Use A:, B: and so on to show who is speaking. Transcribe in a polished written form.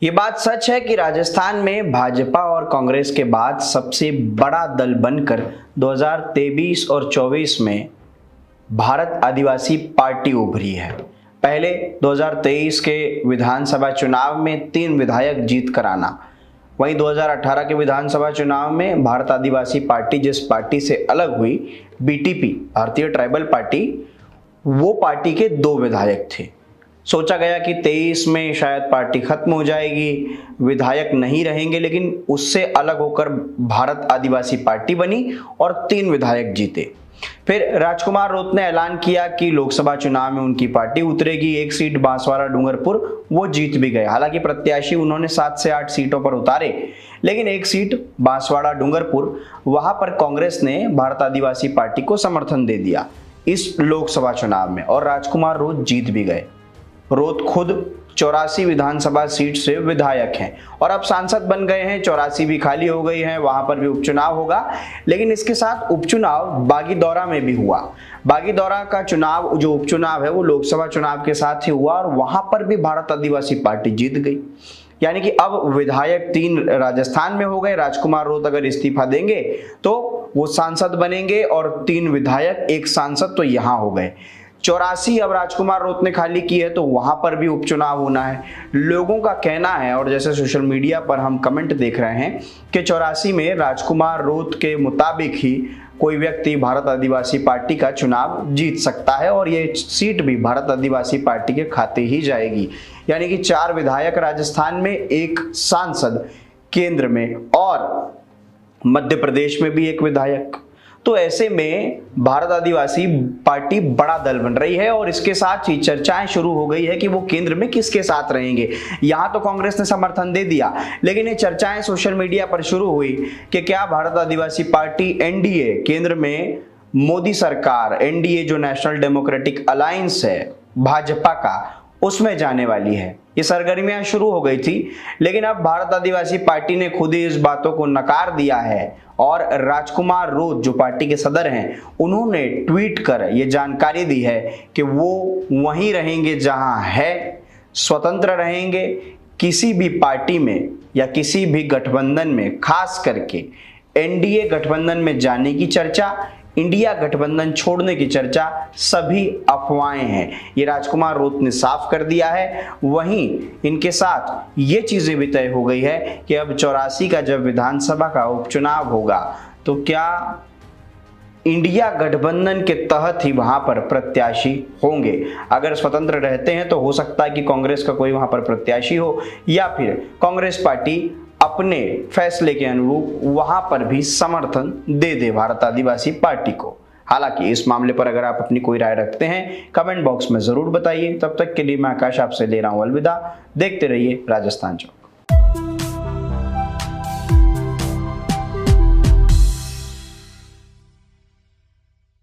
A: ये बात सच है कि राजस्थान में भाजपा और कांग्रेस के बाद सबसे बड़ा दल बनकर 2023 और 24 में भारत आदिवासी पार्टी उभरी है। पहले 2023 के विधानसभा चुनाव में 3 विधायक जीत कर आना, वहीं 2018 के विधानसभा चुनाव में भारत आदिवासी पार्टी जिस पार्टी से अलग हुई, बीटीपी भारतीय ट्राइबल पार्टी, वो पार्टी के 2 विधायक थे। सोचा गया कि 23 में शायद पार्टी खत्म हो जाएगी, विधायक नहीं रहेंगे, लेकिन उससे अलग होकर भारत आदिवासी पार्टी बनी और 3 विधायक जीते। फिर राजकुमार रोत ने ऐलान किया कि लोकसभा चुनाव में उनकी पार्टी उतरेगी। 1 सीट बांसवाड़ा डूंगरपुर वो जीत भी गए। हालांकि प्रत्याशी उन्होंने 7 से 8 सीटों पर उतारे, लेकिन 1 सीट बांसवाड़ा डूंगरपुर वहां पर कांग्रेस ने भारत आदिवासी पार्टी को समर्थन दे दिया इस लोकसभा चुनाव में, और राजकुमार रोत जीत भी गए। रोत खुद 84 विधानसभा सीट से विधायक हैं और अब सांसद बन गए हैं। 84 भी खाली हो गई हैं, वहां पर भी उपचुनाव होगा। लेकिन इसके साथ उपचुनाव बागीदौरा में भी हुआ। बागीदौरा का चुनाव, जो उपचुनाव है, वो लोकसभा चुनाव के साथ ही हुआ और वहां पर भी भारत आदिवासी पार्टी जीत गई। यानी कि अब विधायक 3 राजस्थान में हो गए। राजकुमार रोत अगर इस्तीफा देंगे तो वो सांसद बनेंगे और 3 विधायक 1 सांसद तो यहां हो गए। 84 अब राजकुमार रोत ने खाली की है तो वहां पर भी उपचुनाव होना है। लोगों का कहना है, और जैसे सोशल मीडिया पर हम कमेंट देख रहे हैं, कि 84 में राजकुमार रोत के मुताबिक ही कोई व्यक्ति भारत आदिवासी पार्टी का चुनाव जीत सकता है और ये सीट भी भारत आदिवासी पार्टी के खाते ही जाएगी। यानी कि 4 विधायक राजस्थान में, 1 सांसद केंद्र में और मध्य प्रदेश में भी 1 विधायक। तो ऐसे में भारत आदिवासी पार्टी बड़ा दल बन रही है और इसके साथ ही चर्चाएं शुरू हो गई है कि वो केंद्र में किसके साथ रहेंगे। यहां तो कांग्रेस ने समर्थन दे दिया, लेकिन ये चर्चाएं सोशल मीडिया पर शुरू हुई कि क्या भारत आदिवासी पार्टी एनडीए, केंद्र में मोदी सरकार, एनडीए जो नेशनल डेमोक्रेटिक अलायंस है भाजपा का, उसमें जाने वाली है। ये सरगर्मियां शुरू हो गई थी, लेकिन अब भारत आदिवासी पार्टी ने खुद ही इस बातों को नकार दिया है और राजकुमार रोत जो पार्टी के सदर हैं, उन्होंने ट्वीट कर ये जानकारी दी है कि वो वहीं रहेंगे जहां है, स्वतंत्र रहेंगे। किसी भी पार्टी में या किसी भी गठबंधन में, खास करके एनडीए गठबंधन में जाने की चर्चा, इंडिया गठबंधन छोड़ने की चर्चा, सभी अफवाहें हैं। ये राजकुमार रोत ने साफ कर दिया है। वहीं इनके साथ ये चीजें भी तय हो गई है कि अब 84 का जब विधानसभा का उपचुनाव होगा तो क्या इंडिया गठबंधन के तहत ही वहां पर प्रत्याशी होंगे। अगर स्वतंत्र रहते हैं तो हो सकता है कि कांग्रेस का कोई वहां पर प्रत्याशी हो, या फिर कांग्रेस पार्टी अपने फैसले के अनुरूप वहां पर भी समर्थन दे दे भारत आदिवासी पार्टी को। हालांकि इस मामले पर अगर आप अपनी कोई राय रखते हैं, कमेंट बॉक्स में जरूर बताइए। तब तक के लिए मैं आकाश आपसे ले रहा हूं अलविदा। देखते रहिए राजस्थान चौक।